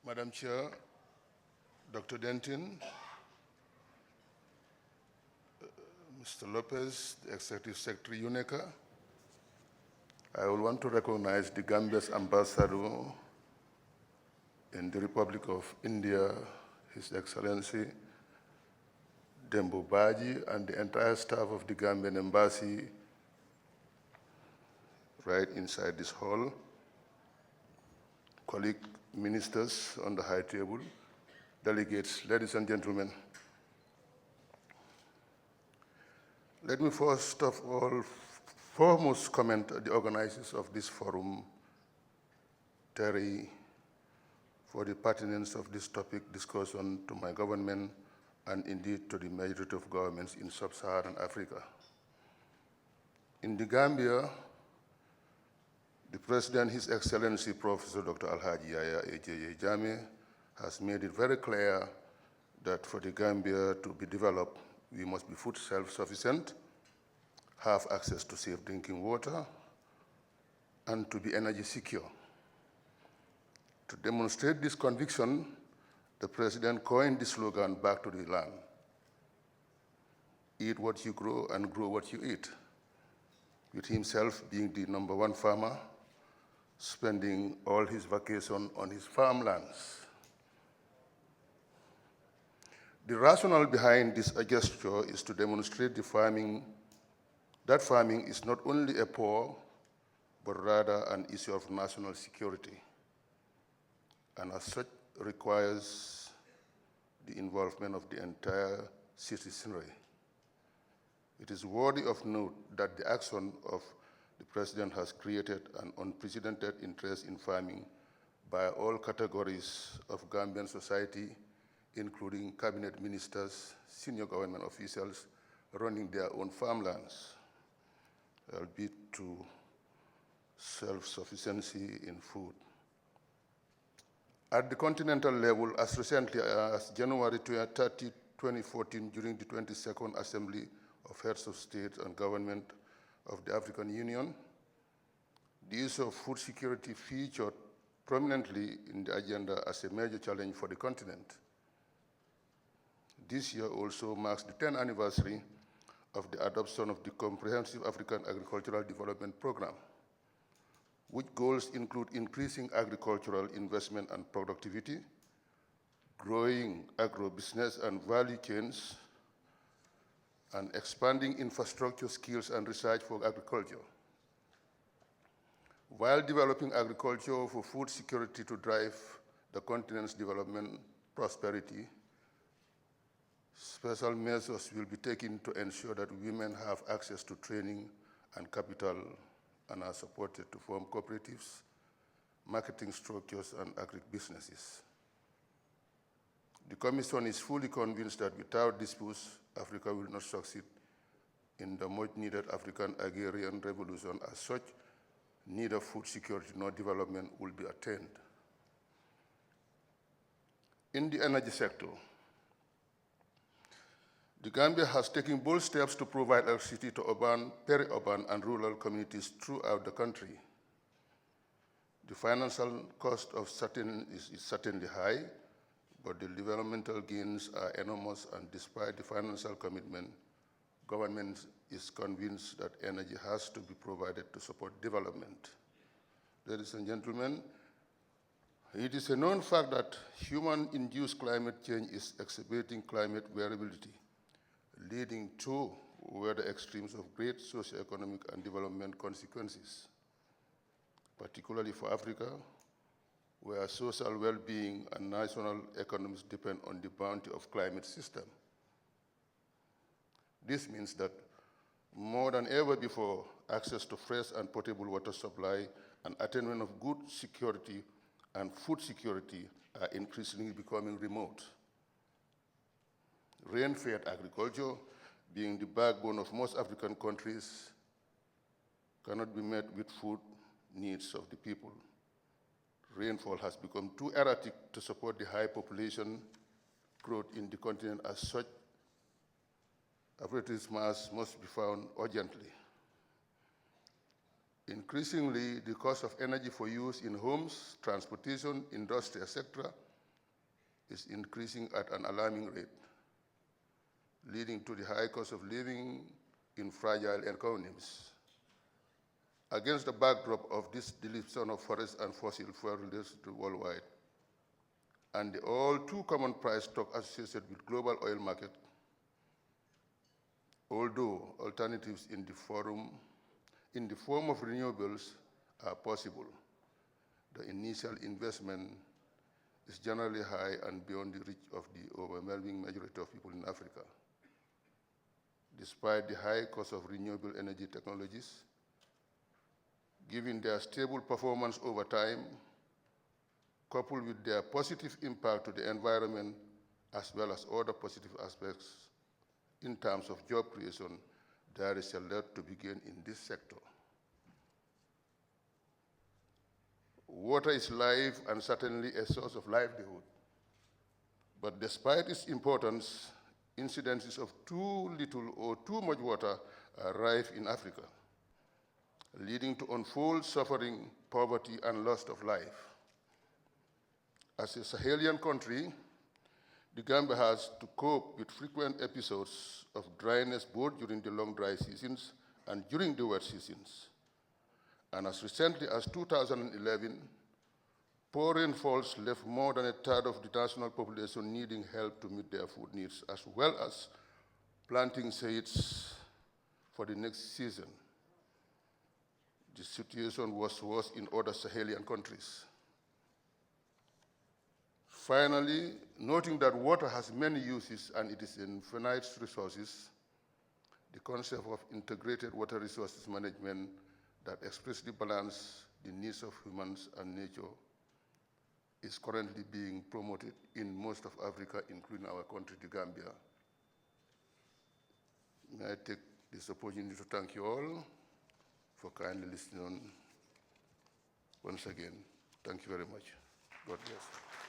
Madam Chair, Dr. Denton, Mr. Lopez, the Executive Secretary, UNECA. I will want to recognize the Gambia's ambassador in the Republic of India, His Excellency Dembo Baji, and the entire staff of the Gambian Embassy right inside this hall, colleague ministers on the high table, delegates, ladies and gentlemen. Let me first of all foremost comment the organizers of this forum, Terry, for the pertinence of this topic discussion to my government and indeed to the majority of governments in sub-Saharan Africa. In the Gambia, the President, His Excellency Professor Dr. Alhaji Yaya A.J.A. Jammeh, has made it very clear that for the Gambia to be developed, we must be food self-sufficient, have access to safe drinking water, and to be energy secure. To demonstrate this conviction, the President coined the slogan, "Back to the land." Eat what you grow and grow what you eat, with himself being the #1 farmer, spending all his vacation on his farmlands. The rationale behind this gesture is to demonstrate that farming is not only a poor, but rather an issue of national security, and as such requires the involvement of the entire citizenry. It is worthy of note that the action of the President has created an unprecedented interest in farming by all categories of Gambian society, including cabinet ministers, senior government officials running their own farmlands, albeit to self-sufficiency in food. At the continental level, as recently as January 30, 2014, during the 22nd Assembly of Heads of State and Government of the African Union, the issue of food security featured prominently in the agenda as a major challenge for the continent. This year also marks the 10th anniversary of the adoption of the Comprehensive African Agricultural Development Program, which goals include increasing agricultural investment and productivity, growing agro-business and value chains, and expanding infrastructure skills and research for agriculture, while developing agriculture for food security to drive the continent's development prosperity. Special measures will be taken to ensure that women have access to training and capital and are supported to form cooperatives, marketing structures, and agribusinesses. The Commission is fully convinced that without this push, Africa will not succeed in the much-needed African agrarian revolution. As such, neither food security nor development will be attained. In the energy sector, the Gambia has taken bold steps to provide electricity to urban, peri-urban, and rural communities throughout the country. The financial cost of is certainly high, but the developmental gains are enormous, and despite the financial commitment, government is convinced that energy has to be provided to support development. Ladies and gentlemen, it is a known fact that human-induced climate change is exacerbating climate variability, leading to weather extremes of great socioeconomic and development consequences, particularly for Africa, where social well-being and national economies depend on the bounty of climate system. This means that more than ever before, access to fresh and potable water supply and attainment of good security and food security are increasingly becoming remote. Rain-fed agriculture, being the backbone of most African countries, cannot be met with food needs of the people. Rainfall has become too erratic to support the high population growth in the continent. As such, apparatus must be found urgently. Increasingly, the cost of energy for use in homes, transportation, industry, etc., is increasing at an alarming rate, leading to the high cost of living in fragile economies. Against the backdrop of this depletion of forests and fossil fuel resources worldwide, and the all too common price talk associated with global oil market, although alternatives in the form of renewables are possible, the initial investment is generally high and beyond the reach of the overwhelming majority of people in Africa. Despite the high cost of renewable energy technologies, given their stable performance over time, coupled with their positive impact to the environment, as well as other positive aspects in terms of job creation, there is a lot to be gained in this sector. Water is life and certainly a source of livelihood. But despite its importance, incidences of too little or too much water are rife in Africa, leading to untold suffering, poverty, and loss of life. As a Sahelian country, the Gambia has to cope with frequent episodes of dryness both during the long dry seasons and during the wet seasons. And as recently as 2011, poor rainfalls left more than a third of the national population needing help to meet their food needs, as well as planting seeds for the next season. The situation was worse in other Sahelian countries. Finally, noting that water has many uses and it is an finite resources, the concept of integrated water resources management that expressly balances the needs of humans and nature is currently being promoted in most of Africa, including our country, the Gambia. May I take this opportunity to thank you all for kindly listening once again. Thank you very much. God bless.